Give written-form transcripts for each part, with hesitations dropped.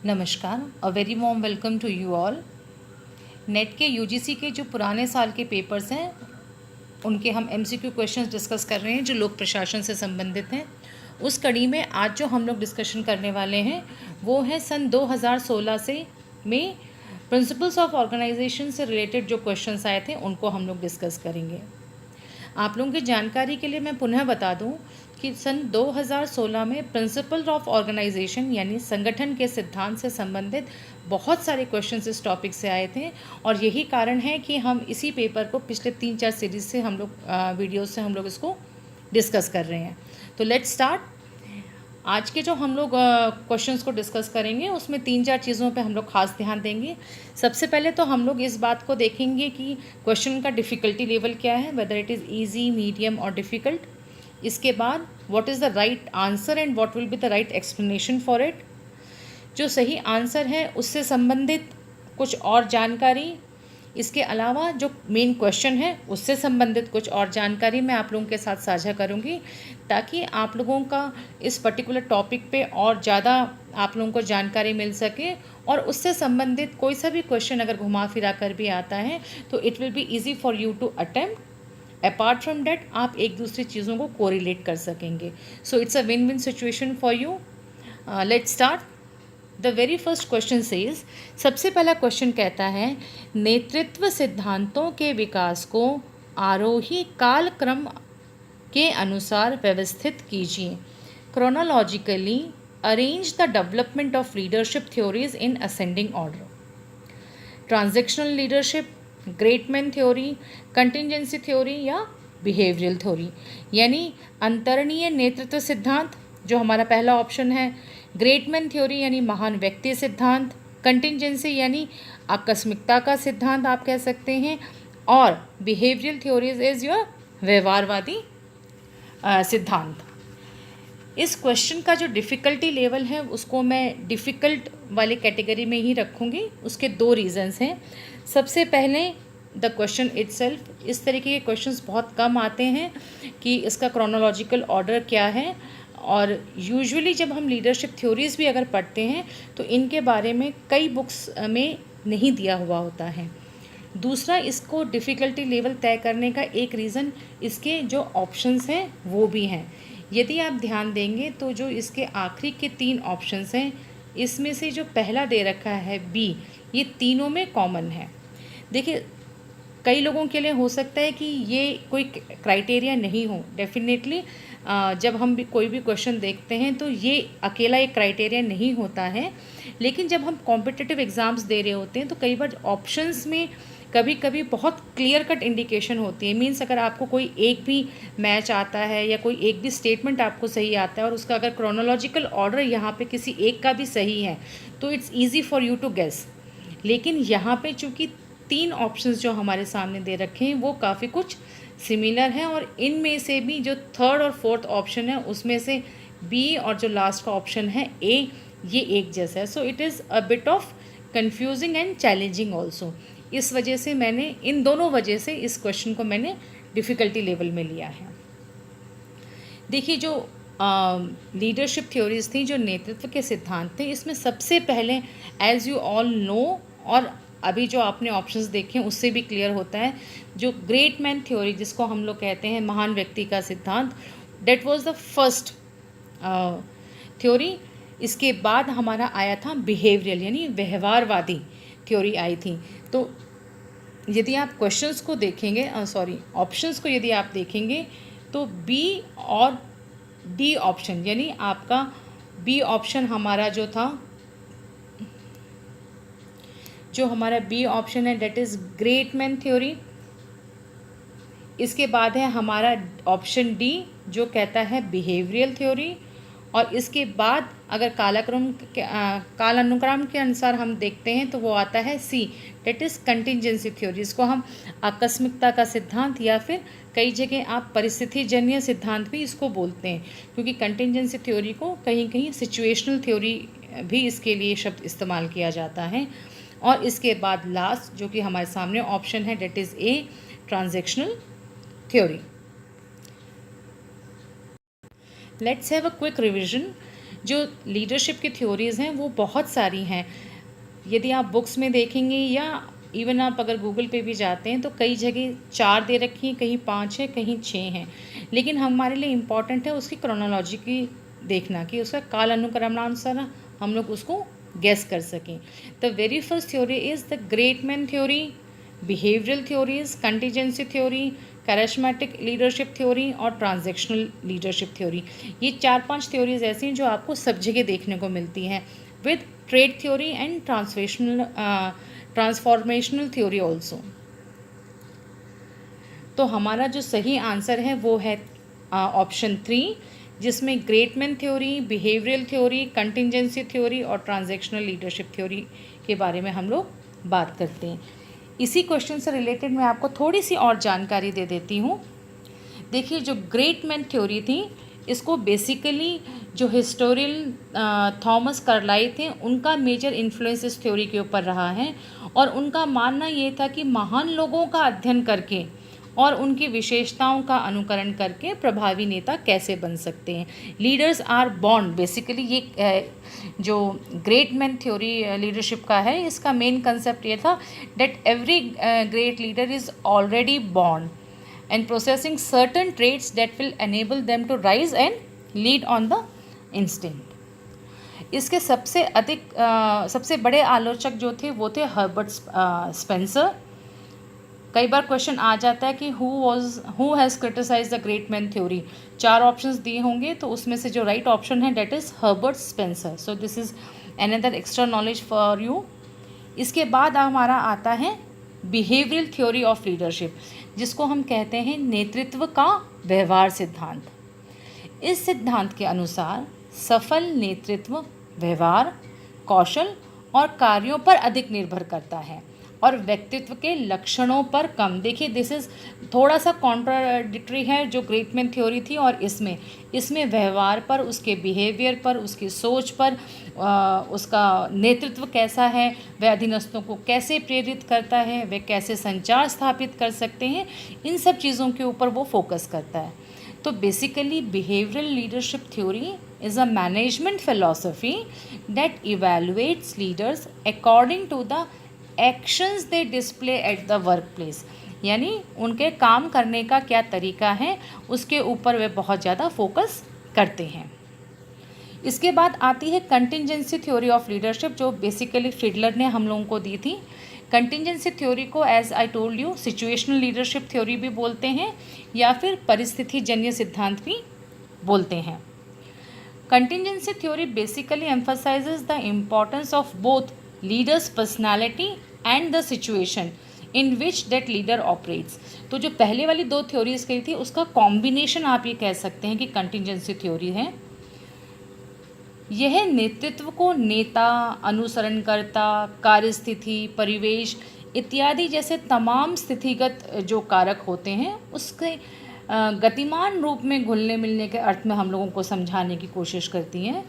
नमस्कार, a very warm welcome to you all. NET के UGC के जो पुराने साल के पेपर्स हैं उनके हम एमसीक्यू क्वेश्चंस डिस्कस कर रहे हैं जो लोक प्रशासन से संबंधित हैं। उस कड़ी में आज जो हम लोग डिस्कशन करने वाले हैं वो है सन 2016 से में प्रिंसिपल्स ऑफ ऑर्गेनाइजेशन से रिलेटेड जो क्वेश्चंस आए थे उनको हम लोग डिस्कस करेंगे। आप लोगों की जानकारी के लिए मैं पुनः बता दूं कि सन 2016 में प्रिंसिपल ऑफ ऑर्गेनाइजेशन यानी संगठन के सिद्धांत से संबंधित बहुत सारे क्वेश्चंस इस टॉपिक से आए थे और यही कारण है कि हम इसी पेपर को पिछले 3-4 सीरीज से हम लोग वीडियोस से हम लोग इसको डिस्कस कर रहे हैं। तो लेट्स स्टार्ट। आज के जो हम लोग क्वेश्चंस को डिस्कस करेंगे उसमें 3-4 चीज़ों पे हम लोग खास ध्यान देंगे। सबसे पहले तो हम लोग इस बात को देखेंगे कि क्वेश्चन का डिफ़िकल्टी लेवल क्या है, whether it is easy, medium और डिफ़िकल्ट। इसके बाद what is the right answer and what will be the right explanation for it. जो सही आंसर है उससे संबंधित कुछ और जानकारी, इसके अलावा जो मेन क्वेश्चन है उससे संबंधित कुछ और जानकारी मैं आप लोगों के साथ साझा करूंगी ताकि आप लोगों का इस पर्टिकुलर टॉपिक पे और ज़्यादा आप लोगों को जानकारी मिल सके और उससे संबंधित कोई सा भी क्वेश्चन अगर घुमा फिरा कर भी आता है तो it will be easy for you to attempt. Apart from that आप एक दूसरी चीज़ों को कोरिलेट कर सकेंगे। So it's a win win situation for you. Let's start. The very first question says, सबसे पहला क्वेश्चन कहता है नेतृत्व सिद्धांतों के विकास को आरोही कालक्रम के अनुसार व्यवस्थित कीजिए। Chronologically arrange the development of leadership theories in ascending order. Transactional leadership, great man theory, contingency theory या बिहेवियरल थ्योरी। यानी अंतरणीय नेतृत्व सिद्धांत जो हमारा पहला ऑप्शन है, ग्रेट मैन थ्योरी यानी महान व्यक्ति सिद्धांत, कंटिजेंसी यानी आकस्मिकता का सिद्धांत आप कह सकते हैं, और बिहेवियरल थ्योरीज इज योर व्यवहारवादी सिद्धांत। इस क्वेश्चन का जो डिफ़िकल्टी लेवल है उसको मैं डिफ़िकल्ट वाले कैटेगरी में ही रखूँगी। उसके दो रीज़न्स हैं। सबसे पहले द क्वेश्चन इटसेल्फ, इस तरीके के क्वेश्चंस बहुत कम आते हैं कि इसका क्रोनोलॉजिकल ऑर्डर क्या है, और यूजुअली जब हम लीडरशिप थ्योरीज़ भी अगर पढ़ते हैं तो इनके बारे में कई बुक्स में नहीं दिया हुआ होता है। दूसरा, इसको डिफ़िकल्टी लेवल तय करने का एक रीज़न इसके जो ऑप्शंस हैं वो भी हैं। यदि आप ध्यान देंगे तो जो इसके आखिरी के 3 ऑप्शंस हैं इसमें से जो पहला दे रखा है बी, ये तीनों में कॉमन है। देखिए, कई लोगों के लिए हो सकता है कि ये कोई क्राइटेरिया नहीं हो। डेफिनेटली जब हम भी कोई भी क्वेश्चन देखते हैं तो ये अकेला एक क्राइटेरिया नहीं होता है, लेकिन जब हम कॉम्पिटिटिव एग्ज़ाम्स दे रहे होते हैं तो कई बार ऑप्शंस में कभी कभी बहुत क्लियर कट इंडिकेशन होती है। मीन्स अगर आपको कोई एक भी मैच आता है या कोई एक भी स्टेटमेंट आपको सही आता है और उसका अगर क्रोनोलॉजिकल ऑर्डर यहाँ पे किसी एक का भी सही है तो it's easy for you to guess. लेकिन यहाँ पे चूँकि 3 ऑप्शंस जो हमारे सामने दे रखे हैं वो काफ़ी कुछ सिमिलर हैं, और इनमें से भी जो थर्ड और फोर्थ ऑप्शन है उसमें से बी और जो लास्ट का ऑप्शन है ए, ये एक जैसा है। So it is a bit of confusing and challenging also. इस वजह से मैंने इन दोनों वजह से इस क्वेश्चन को मैंने डिफ़िकल्टी लेवल में लिया है। देखिए, जो लीडरशिप थ्योरीज थी, जो नेतृत्व के सिद्धांत थे, इसमें सबसे पहले एज यू ऑल नो, और अभी जो आपने ऑप्शंस देखे हैं उससे भी क्लियर होता है, जो ग्रेट मैन थ्योरी जिसको हम लोग कहते हैं महान व्यक्ति का सिद्धांत, that was the first theory. इसके बाद हमारा आया था बिहेवियरल यानी व्यवहारवादी थ्योरी आई थी। तो यदि आप क्वेश्चंस को देखेंगे, ऑप्शंस को यदि आप देखेंगे तो बी और डी ऑप्शन, यानी आपका बी ऑप्शन हमारा जो था, जो हमारा बी ऑप्शन है that is great man theory. इसके बाद है हमारा ऑप्शन डी जो कहता है बिहेवियरल थ्योरी, और इसके बाद अगर कालानुक्रम के अनुसार हम देखते हैं तो वो आता है सी, डेट इज़ कंटिजेंसी थ्योरी। इसको हम आकस्मिकता का सिद्धांत या फिर कई जगह आप परिस्थितिजन्य सिद्धांत भी इसको बोलते हैं, क्योंकि कंटिजेंसी थ्योरी को कहीं कहीं सिचुएशनल थ्योरी भी इसके लिए शब्द इस्तेमाल किया जाता है। और इसके बाद लास्ट जो कि हमारे सामने ऑप्शन है that is a, transactional theory. Let's have a quick revision. जो लीडरशिप की थ्योरीज़ हैं वो बहुत सारी हैं। यदि आप बुक्स में देखेंगे या इवन आप अगर गूगल पे भी जाते हैं तो कई जगह 4 दे रखी हैं, कहीं 5 है, कहीं 6 हैं। लेकिन हमारे लिए इम्पॉर्टेंट है उसकी क्रोनोलॉजी की देखना कि उसका काल अनुक्रमणानुसार हम लोग उसको गेस कर सकें। The very first theory is the great man theory, behavioural theories, contingency theory, charismatic leadership theory और ट्रांजैक्शनल लीडरशिप थ्योरी। ये 4-5 थ्योरीज ऐसी हैं जो आपको सब जगह देखने को मिलती हैं, with trade theory and transformational theory also. तो हमारा जो सही आंसर है वो है ऑप्शन 3, जिसमें great man theory, behavioural theory, contingency theory और ट्रांजैक्शनल लीडरशिप थ्योरी के बारे में हम लोग बात करते हैं। इसी क्वेश्चन से रिलेटेड मैं आपको थोड़ी सी और जानकारी दे देती हूँ। देखिए, जो ग्रेट मैन थ्योरी थी, इसको बेसिकली जो हिस्टोरियन थॉमस कार्लाइल थे उनका मेजर इन्फ्लुएंस इस थ्योरी के ऊपर रहा है, और उनका मानना ये था कि महान लोगों का अध्ययन करके और उनकी विशेषताओं का अनुकरण करके प्रभावी नेता कैसे बन सकते हैं। लीडर्स आर बॉर्न, बेसिकली ये जो ग्रेट मैन थ्योरी लीडरशिप का है, इसका मेन कंसेप्ट ये था that every great leader is already born and possessing certain traits that will enable them to rise and lead on the instinct। इसके सबसे बड़े आलोचक जो थे वो थे हर्बर्ट स्पेंसर। कई बार क्वेश्चन आ जाता है कि who has criticize the great man theory. 4 options दिए होंगे तो उसमें से जो राइट ऑप्शन है that is Herbert Spencer. So this is another extra knowledge for you. इसके बाद हमारा आता है बिहेवियरल थ्योरी ऑफ लीडरशिप, जिसको हम कहते हैं नेतृत्व का व्यवहार सिद्धांत। इस सिद्धांत के अनुसार सफल नेतृत्व व्यवहार, कौशल और कार्यों पर अधिक निर्भर करता है और व्यक्तित्व के लक्षणों पर कम। देखिए, दिस इज़ थोड़ा सा कॉन्ट्राडिक्टरी है जो ग्रेट मैन थ्योरी थी और इसमें व्यवहार पर, उसके बिहेवियर पर, उसकी सोच पर, उसका नेतृत्व कैसा है, वह अधीनस्थों को कैसे प्रेरित करता है, वह कैसे संचार स्थापित कर सकते हैं, इन सब चीज़ों के ऊपर वो फोकस करता है। तो basically behavioural leadership theory is a management philosophy that evaluates leaders according to the actions they display at the work place, यानी उनके काम करने का क्या तरीका है उसके ऊपर वे बहुत ज़्यादा फोकस करते हैं। इसके बाद आती है कंटिजेंसी थ्योरी ऑफ लीडरशिप, जो बेसिकली फिडलर ने हम लोगों को दी थी। कंटिजेंसी थ्योरी को as I told you situational leadership theory भी बोलते हैं या फिर परिस्थिति जन्य सिद्धांत भी बोलते हैं। Contingency theory basically emphasises the importance of both leaders personality and the situation in which that leader operates. तो जो पहले वाली 2 थ्योरीज कही थी उसका कॉम्बिनेशन आप ये कह सकते हैं कि कंटिजेंसी थ्योरी है। यह नेतृत्व को नेता, अनुसरणकर्ता, कार्यस्थिति, परिवेश इत्यादि जैसे तमाम स्थितिगत जो कारक होते हैं उसके गतिमान रूप में घुलने मिलने के अर्थ में हम लोगों को समझाने की कोशिश करती हैं।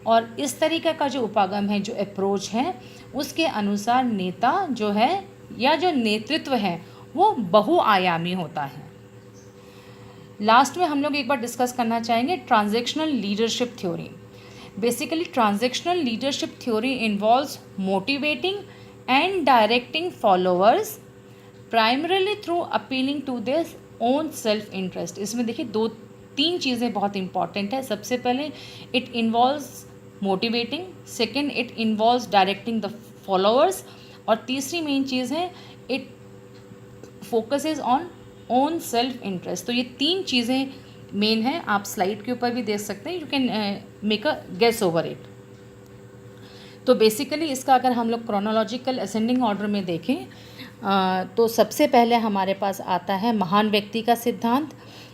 और इस तरीके का जो उपागम है, जो अप्रोच है, उसके अनुसार नेता जो है या जो नेतृत्व है वो बहुआयामी होता है। लास्ट में हम लोग एक बार डिस्कस करना चाहेंगे transactional leadership theory. Basically, transactional leadership theory involves motivating and directing followers primarily through appealing to their own self-interest। इसमें देखिए 2-3 चीज़ें बहुत इंपॉर्टेंट है। सबसे पहले it involves motivating, second it involves directing the followers, और तीसरी मेन चीज़ है it focuses on own self-interest। तो ये 3 चीज़ें मेन है, आप स्लाइड के ऊपर भी देख सकते हैं, you can make a guess over it. तो बेसिकली इसका अगर हम लोग क्रोनोलॉजिकल असेंडिंग ऑर्डर में देखें तो सबसे पहले हमारे पास आता है महान व्यक्ति का सिद्धांत,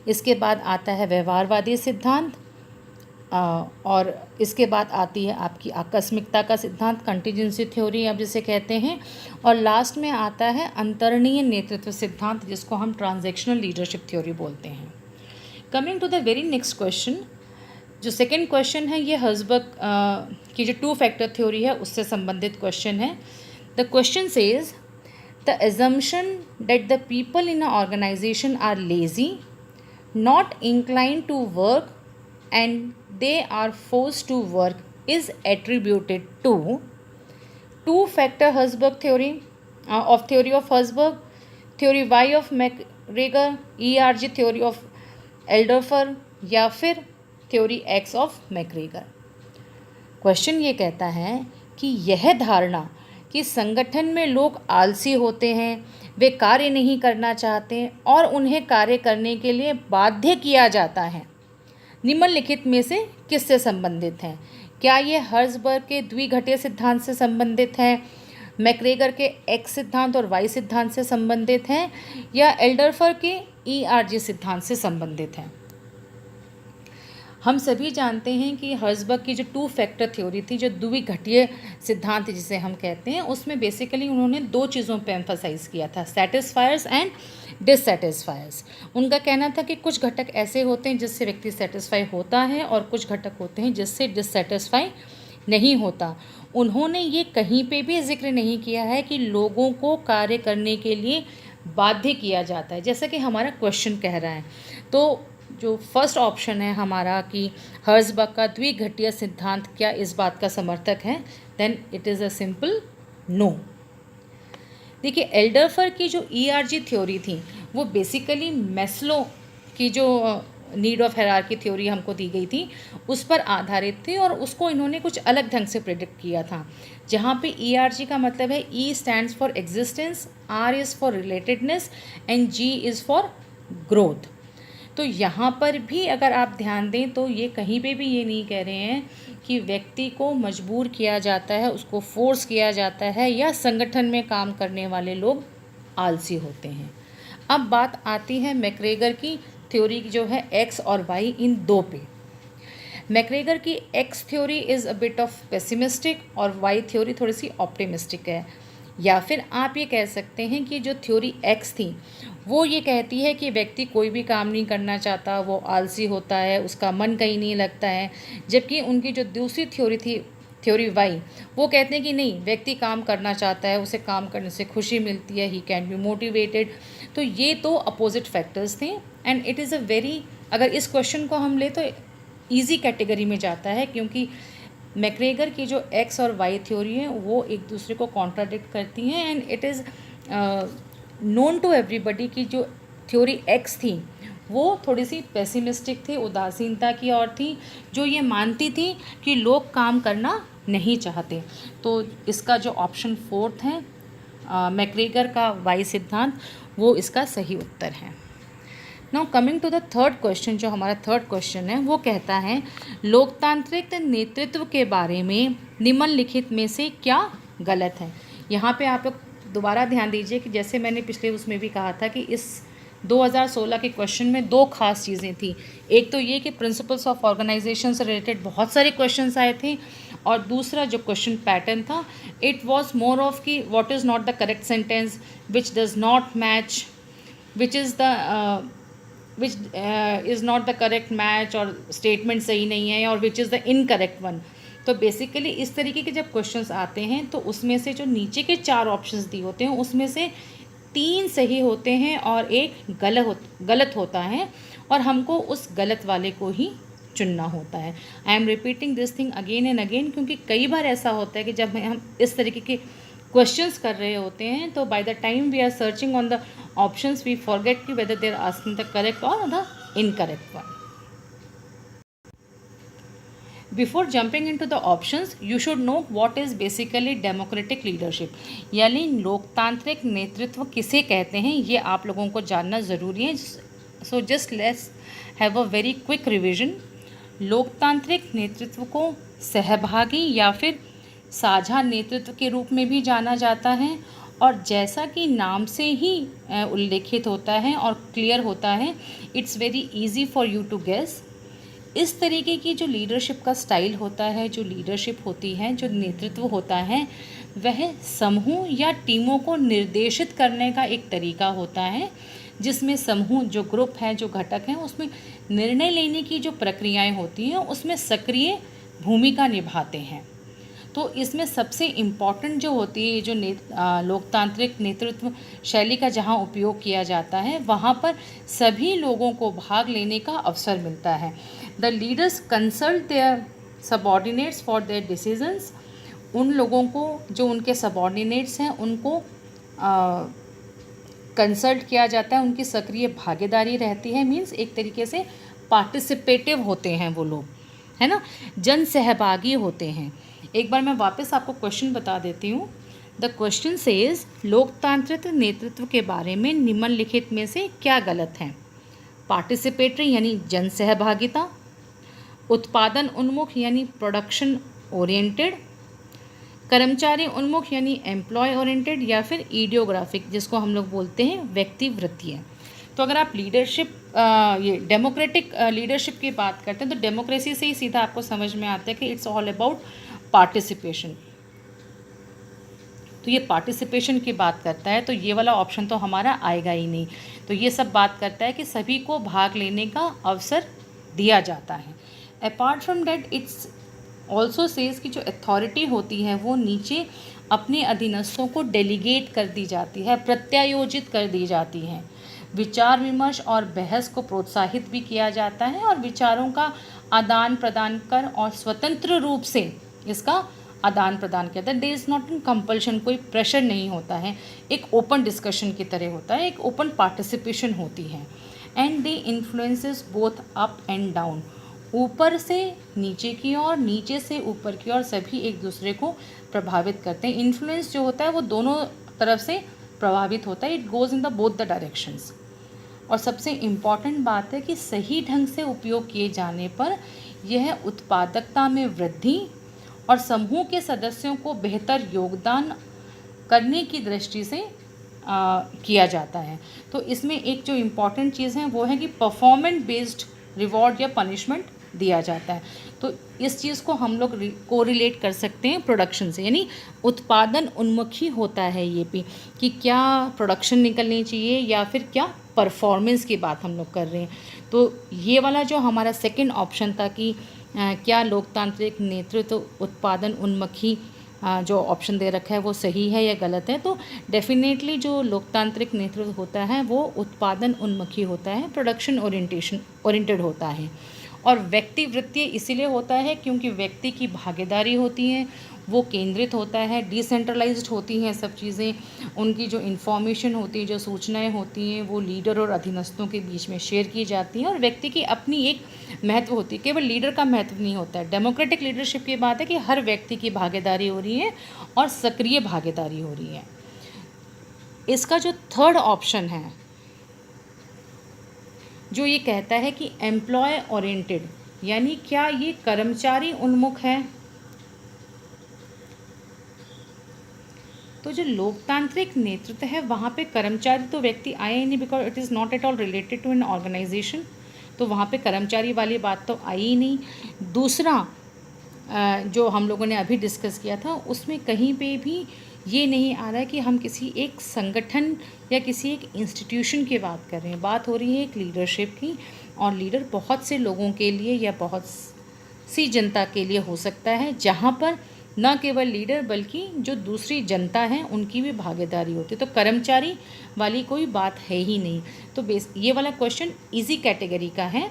इसके बाद आता है व्यवहारवादी सिद्धांत, और इसके बाद आती है आपकी आकस्मिकता का सिद्धांत, कंटिजेंसी थ्योरी आप जिसे कहते हैं, और लास्ट में आता है अंतरणीय नेतृत्व सिद्धांत जिसको हम ट्रांजैक्शनल लीडरशिप थ्योरी बोलते हैं। Coming to the very next question, जो सेकेंड क्वेश्चन है ये हर्जबर्ग की जो 2 फैक्टर थ्योरी है उससे संबंधित क्वेश्चन है। The question says the assumption that the people in an organization are lazy, not inclined to work and they are forced to work is attributed to two-factor Herzberg theory of Herzberg, theory Y of McGregor, ERG theory of एल्डरफर या फिर theory x of McGregor. Question ये कहता है कि यह धारणा कि संगठन में लोग आलसी होते हैं, वे कार्य नहीं करना चाहते और उन्हें कार्य करने के लिए बाध्य किया जाता है, निम्नलिखित में से किससे संबंधित है? क्या ये हर्ज़बर्ग के द्विघटीय सिद्धांत से संबंधित है, मैकग्रेगर के एक्स सिद्धांत और वाई सिद्धांत से संबंधित हैं, या एल्डरफर के ERG सिद्धांत से संबंधित हैं? हम सभी जानते हैं कि हर्ज़बर्ग की जो टू फैक्टर थ्योरी थी, जो द्विघटीय सिद्धांत जिसे हम कहते हैं, उसमें बेसिकली उन्होंने दो चीज़ों पे एम्फसाइज़ किया था, सेटिस्फायर्स एंड डिससेटिस्फायर्स। उनका कहना था कि कुछ घटक ऐसे होते हैं जिससे व्यक्ति सेटिस्फाई होता है और कुछ घटक होते हैं जिससे डिससेटिस्फाई नहीं होता। उन्होंने ये कहीं पे भी जिक्र नहीं किया है कि लोगों को कार्य करने के लिए बाध्य किया जाता है, जैसा कि हमारा क्वेश्चन कह रहा है। तो जो फर्स्ट ऑप्शन है हमारा कि हर्ज़बर्ग का द्विघटीय सिद्धांत क्या इस बात का समर्थक है, then it is a simple no. देखिए, एल्डरफर की जो ERG थ्योरी थी वो बेसिकली मैस्लो की जो नीड ऑफ हायरार्की थ्योरी हमको दी गई थी उस पर आधारित थी, और उसको इन्होंने कुछ अलग ढंग से प्रेडिक्ट किया था, जहाँ पे ERG का मतलब है E stands for existence, R is for relatedness and G is for growth. तो यहाँ पर भी अगर आप ध्यान दें तो ये कहीं पे भी ये नहीं कह रहे हैं कि व्यक्ति को मजबूर किया जाता है, उसको फोर्स किया जाता है, या संगठन में काम करने वाले लोग आलसी होते हैं। अब बात आती है मैकग्रेगर की थ्योरी जो है एक्स और वाई, इन दो पे। मैकग्रेगर की x theory is a bit of pessimistic और वाई थ्योरी थोड़ी सी ऑप्टिमिस्टिक है। या फिर आप ये कह सकते हैं कि जो थ्योरी एक्स थी वो ये कहती है कि व्यक्ति कोई भी काम नहीं करना चाहता, वो आलसी होता है, उसका मन कहीं नहीं लगता है। जबकि उनकी जो दूसरी थ्योरी थी, थ्योरी वाई, वो कहते हैं कि नहीं, व्यक्ति काम करना चाहता है, उसे काम करने से खुशी मिलती है, ही कैन बी मोटिवेटेड। तो ये दो अपोजिट फैक्टर्स थे, and it is a very, अगर इस क्वेश्चन को हम ले तो ईजी कैटेगरी में जाता है, क्योंकि मैकग्रेगर की जो एक्स और वाई थ्योरी है वो एक दूसरे को कॉन्ट्राडिक्ट करती हैं, and it is known to everybody की जो थ्योरी एक्स थी वो थोड़ी सी पेसिमिस्टिक थी, उदासीनता की ओर थी, जो ये मानती थी कि लोग काम करना नहीं चाहते। तो इसका जो ऑप्शन फोर्थ है मैकग्रेगर का वाई सिद्धांत, वो इसका सही उत्तर है। Now coming to the third question, जो हमारा थर्ड क्वेश्चन है वो कहता है लोकतांत्रिक नेतृत्व के बारे में निम्नलिखित में से क्या गलत है। यहाँ पे आप लोग दोबारा ध्यान दीजिए कि जैसे मैंने पिछले उसमें भी कहा था कि इस 2016 के क्वेश्चन में दो खास चीज़ें थी। एक तो ये कि प्रिंसिपल्स ऑफ ऑर्गेनाइजेशन से रिलेटेड बहुत सारे क्वेश्चंस आए थे, और दूसरा जो क्वेश्चन पैटर्न था इट वाज मोर ऑफ कि what is not the correct sentence, which does not match, which is not the correct match, और स्टेटमेंट सही नहीं है, और which is the incorrect one. तो बेसिकली इस तरीके के जब क्वेश्चंस आते हैं तो उसमें से जो नीचे के 4 ऑप्शंस दिए होते हैं उसमें से 3 सही होते हैं और एक गलत होता है, और हमको उस गलत वाले को ही चुनना होता है। I am repeating this thing again and again, क्योंकि कई बार ऐसा होता है कि जब हम इस तरीके के क्वेश्चंस कर रहे होते हैं तो by the time we are searching on the options we forget कि whether they are asking the correct और the incorrect one. Before jumping into the options, you should know what is basically democratic leadership, यानी लोकतांत्रिक नेतृत्व किसे कहते हैं, ये आप लोगों को जानना ज़रूरी है। So just let's have a very quick revision। लोकतांत्रिक नेतृत्व को सहभागी या फिर साझा नेतृत्व के रूप में भी जाना जाता है, और जैसा कि नाम से ही उल्लेखित होता है और क्लियर होता है, it's very easy for you to guess. इस तरीके की जो लीडरशिप का स्टाइल होता है, जो लीडरशिप होती है, जो नेतृत्व होता है, वह समूह या टीमों को निर्देशित करने का एक तरीका होता है, जिसमें समूह जो ग्रुप है, जो घटक हैं, उसमें निर्णय लेने की जो प्रक्रियाएं होती हैं उसमें सक्रिय भूमिका निभाते हैं। तो इसमें सबसे इम्पॉर्टेंट जो होती है, जो लोकतांत्रिक नेतृत्व शैली का जहाँ उपयोग किया जाता है वहाँ पर सभी लोगों को भाग लेने का अवसर मिलता है। The leaders consult their subordinates for their decisions. उन लोगों को जो उनके सबॉर्डिनेट्स हैं उनको कंसल्ट किया जाता है, उनकी सक्रिय भागीदारी रहती है। मीन्स एक तरीके से पार्टिसिपेटिव होते हैं वो लोग, है ना, जन सहभागी होते हैं। एक बार मैं वापस आपको क्वेश्चन बता देती हूँ। द क्वेश्चन सेज लोकतांत्रिक नेतृत्व के बारे में निम्नलिखित में से क्या गलत है? पार्टिसिपेटरी यानी जन सहभागिता, उत्पादन उन्मुख यानी प्रोडक्शन ओरिएंटेड, कर्मचारी उन्मुख यानी एम्प्लॉय ओरिएंटेड, या फिर ईडियोग्राफिक जिसको हम लोग बोलते हैं व्यक्तिवृत्तीय। तो अगर आप लीडरशिप ये डेमोक्रेटिक लीडरशिप की बात करते हैं तो डेमोक्रेसी से ही सीधा आपको समझ में आता है कि इट्स ऑल अबाउट पार्टिसिपेशन। तो ये पार्टिसिपेशन की बात करता है, तो ये वाला ऑप्शन तो हमारा आएगा ही नहीं। तो ये सब बात करता है कि सभी को भाग लेने का अवसर दिया जाता है। Apart from that it's also says कि जो अथॉरिटी होती है वो नीचे अपने अधीनस्थों को डेलीगेट कर दी जाती है, प्रत्यायोजित कर दी जाती है। विचार विमर्श और बहस को प्रोत्साहित भी किया जाता है और विचारों का आदान प्रदान कर और स्वतंत्र रूप से इसका आदान प्रदान किया जाता है। There is not in compulsion, कोई प्रेशर नहीं होता है, एक ओपन डिस्कशन की तरह होता है, एक ओपन पार्टिसिपेशन होती है। And they influences both up and down, ऊपर से नीचे की ओर, नीचे से ऊपर की ओर, सभी एक दूसरे को प्रभावित करते हैं। इन्फ्लुएंस जो होता है वो दोनों तरफ से प्रभावित होता है, it goes in the both the directions. और सबसे इम्पॉर्टेंट बात है कि सही ढंग से उपयोग किए जाने पर यह उत्पादकता में वृद्धि और समूह के सदस्यों को बेहतर योगदान करने की दृष्टि से किया जाता है। तो इसमें एक जो इम्पॉर्टेंट चीज़ है वो है कि परफॉर्मेंस बेस्ड रिवॉर्ड या पनिशमेंट दिया जाता है। तो इस चीज़ को हम लोग कोरिलेट कर सकते हैं प्रोडक्शन से, यानी उत्पादन उन्मुखी होता है ये भी, कि क्या प्रोडक्शन निकलनी चाहिए या फिर क्या परफॉर्मेंस की बात हम लोग कर रहे हैं। तो ये वाला जो हमारा सेकंड ऑप्शन था कि क्या लोकतांत्रिक नेतृत्व उत्पादन उन्मुखी जो ऑप्शन दे रखा है वो सही है या गलत है, तो डेफिनेटली जो लोकतांत्रिक नेतृत्व होता है वो उत्पादन उन्मुखी होता है, प्रोडक्शन ओरिएंटेड होता है। और व्यक्तिवृत्तीय इसीलिए होता है क्योंकि व्यक्ति की भागीदारी होती है, वो केंद्रित होता है, डिसेंट्रलाइज्ड होती हैं सब चीज़ें, उनकी जो इन्फॉर्मेशन होती है, जो सूचनाएं होती हैं वो लीडर और अधीनस्थों के बीच में शेयर की जाती हैं, और व्यक्ति की अपनी एक महत्व होती है, केवल लीडर का महत्व नहीं होता है। डेमोक्रेटिक लीडरशिप की बात है कि हर व्यक्ति की भागीदारी हो रही है और सक्रिय भागीदारी हो रही है। इसका जो थर्ड ऑप्शन है जो ये कहता है कि एम्प्लॉय ओरिएंटेड, यानी क्या ये कर्मचारी उन्मुख है? तो जो लोकतांत्रिक नेतृत्व है वहाँ पे कर्मचारी तो व्यक्ति आए ही नहीं, because it is not at all related to an organization, तो वहाँ पे कर्मचारी वाली बात तो आई ही नहीं। दूसरा जो हम लोगों ने अभी डिस्कस किया था उसमें कहीं पे भी ये नहीं आ रहा है कि हम किसी एक संगठन या किसी एक इंस्टीट्यूशन की बात कर रहे हैं, बात हो रही है एक लीडरशिप की, और लीडर बहुत से लोगों के लिए या बहुत सी जनता के लिए हो सकता है, जहाँ पर न केवल लीडर बल्कि जो दूसरी जनता है उनकी भी भागीदारी होती है। तो कर्मचारी वाली कोई बात है ही नहीं। तो ये वाला क्वेश्चन इजी कैटेगरी का है,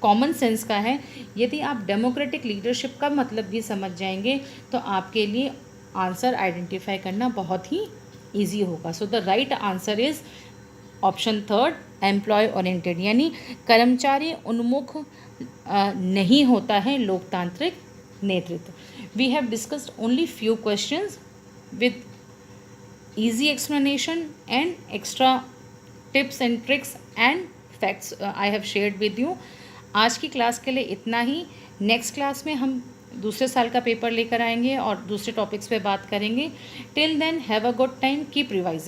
कॉमन सेंस का है। यदि आप डेमोक्रेटिक लीडरशिप का मतलब भी समझ जाएंगे तो आपके लिए आंसर आइडेंटिफाई करना बहुत ही इजी होगा। So the right answer is option third, employ oriented, यानी कर्मचारी उन्मुख नहीं होता है लोकतांत्रिक नेतृत्व। We have discussed only few questions with easy explanation and extra tips and tricks and facts I have shared with you. आज की क्लास के लिए इतना ही। नेक्स्ट क्लास में हम दूसरे साल का पेपर लेकर आएंगे और दूसरे टॉपिक्स पे बात करेंगे। Till then have a good time, keep revising.